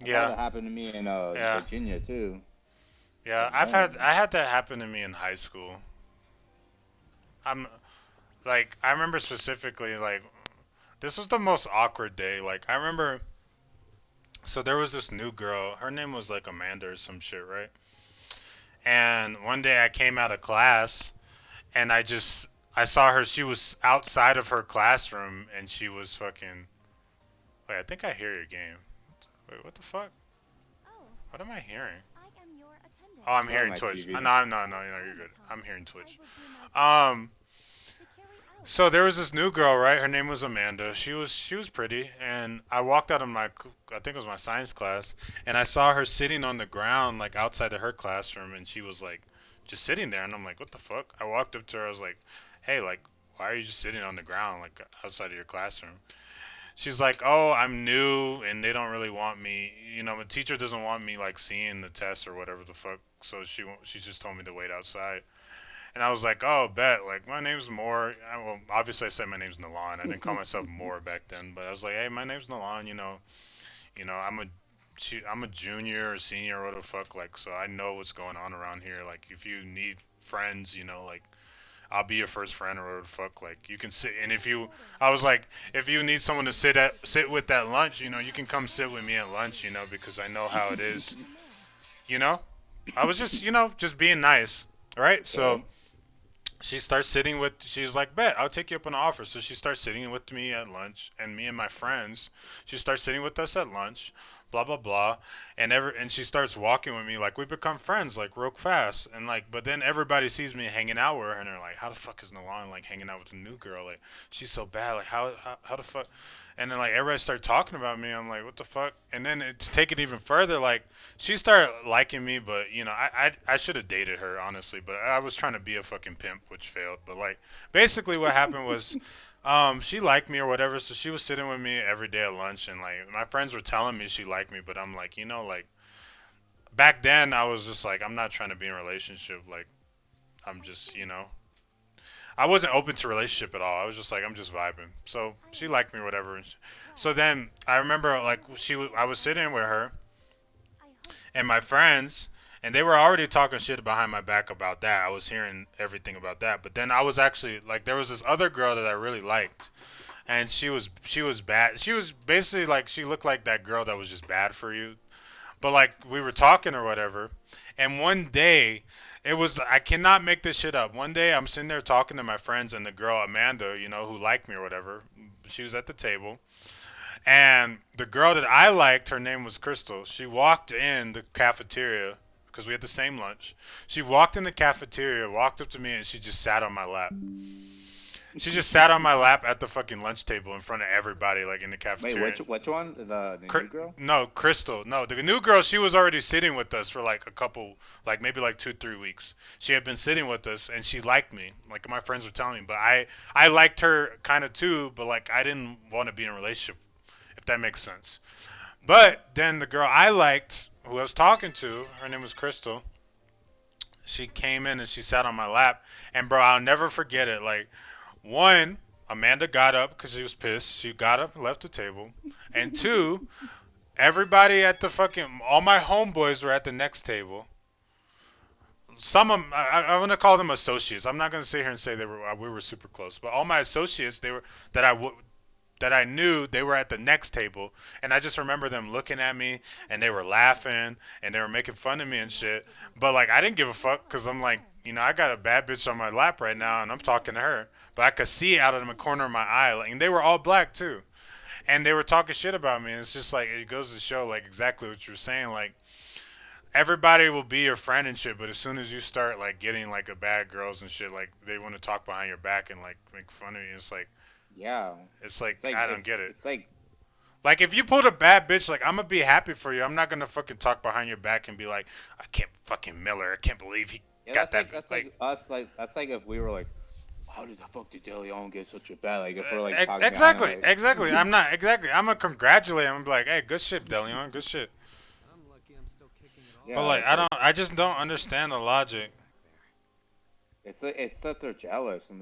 I've had Yeah, that happen to me in yeah, Virginia too. It's yeah. annoying. I had that happen to me in high school. I'm like I remember specifically like this was the most awkward day. Like I remember so there was this new girl. Her name was like Amanda or some shit, right? And one day I came out of class and I saw her. She was outside of her classroom and she was fucking. Wait, I think I hear your game. Wait, what the fuck? What am I hearing? Oh, It's I'm probably hearing my Twitch. TV. No, you're good. I'm hearing Twitch. Um, so there was this new girl, right? Her name was Amanda. She was pretty, and I walked out of I think it was my science class, and I saw her sitting on the ground like outside of her classroom, and she was like just sitting there, and I'm like, what the fuck? I walked up to her, I was like, hey, like, why are you just sitting on the ground like outside of your classroom? She's like, oh, I'm new, and they don't really want me. You know, the teacher doesn't want me like seeing the test or whatever the fuck. So she just told me to wait outside. And I was like, oh, bet. Like, my name's Moore. Well, obviously I said my name's Nalan. I didn't call myself Moore back then, but I was like, hey, my name's Nalan. I'm a junior or senior or whatever the fuck. Like, so I know what's going on around here. Like, if you need friends, like, I'll be your first friend or whatever the fuck. Like, you can sit. And I was like, if you need someone to sit with at lunch, you can come sit with me at lunch, because I know how it is. You know, I was just, just being nice. Right? So Okay. she's like, bet, I'll take you up on an offer. So she starts sitting with me at lunch, and me and my friends, she starts sitting with us at lunch, blah, blah, blah. And she starts walking with me, like, we become friends, like, real fast. And, like, but then everybody sees me hanging out with her, and they're like, how the fuck is Nolan, like, hanging out with a new girl? Like, she's so bad. Like, how the fuck? And then, like, everybody started talking about me. I'm like, what the fuck? And then to take it even further, like, she started liking me, but I should have dated her honestly, but I was trying to be a fucking pimp, which failed. But like, basically what happened was, she liked me or whatever, so she was sitting with me every day at lunch, and like my friends were telling me she liked me, but I'm like, like back then I was just like, I'm not trying to be in a relationship, like I'm just, I wasn't open to relationship at all. I was just like, I'm just vibing. So she liked me or whatever. So then I remember like I was sitting with her and my friends, and they were already talking shit behind my back about that. I was hearing everything about that. But then I was actually like, there was this other girl that I really liked, and she was bad. She was basically like, she looked like that girl that was just bad for you. But like we were talking or whatever, and one day it was, I cannot make this shit up. One day I'm sitting there talking to my friends, and the girl Amanda, who liked me or whatever, she was at the table, and the girl that I liked, her name was Crystal. She walked in the cafeteria because we had the same lunch. She walked in the cafeteria, walked up to me, and she just sat on my lap. She just sat on my lap at the fucking lunch table in front of everybody, like in the Wait, cafeteria. which one? The new girl? No, Crystal. No, the new girl, she was already sitting with us for like a couple, like maybe like 2, 3 weeks. She had been sitting with us, and she liked me. Like my friends were telling me, but I liked her kind of too, but like I didn't want to be in a relationship, if that makes sense. But then the girl I liked, who I was talking to, her name was Crystal. She came in and she sat on my lap, and bro, I'll never forget it. Like, one, Amanda got up because she was pissed. She got up and left the table, and two, everybody at the fucking, all my homeboys were at the next table. Some of them, I want to call them associates. I'm not gonna sit here and say we were super close, but all my associates, they were that that I knew, they were at the next table, and I just remember them looking at me, and they were laughing, and they were making fun of me and shit. But like, I didn't give a fuck because I'm like, I got a bad bitch on my lap right now, and I'm talking to her. But I could see out of the corner of my eye, like, and they were all black too, and they were talking shit about me. And it's just like, it goes to show like exactly what you're saying. Like, everybody will be your friend and shit, but as soon as you start like getting like a bad girls and shit, like they want to talk behind your back and like make fun of you. Yeah. It's like It's like I don't get it. it's like Like if you pulled a bad bitch, like I'm gonna be happy for you. I'm not gonna fucking talk behind your back and be like, I can't fucking Miller. I can't believe he yeah. got that. That's Like like us. Like that's like if we were like, how did the fuck did De Leon get such a bad? Like if we're like talking behind him, exactly, like exactly. I'm not exactly. I'm gonna congratulate him. I'm gonna be like, hey, good shit, Delion, good shit. But yeah, like it's like I just don't understand the logic. it's that they're jealous and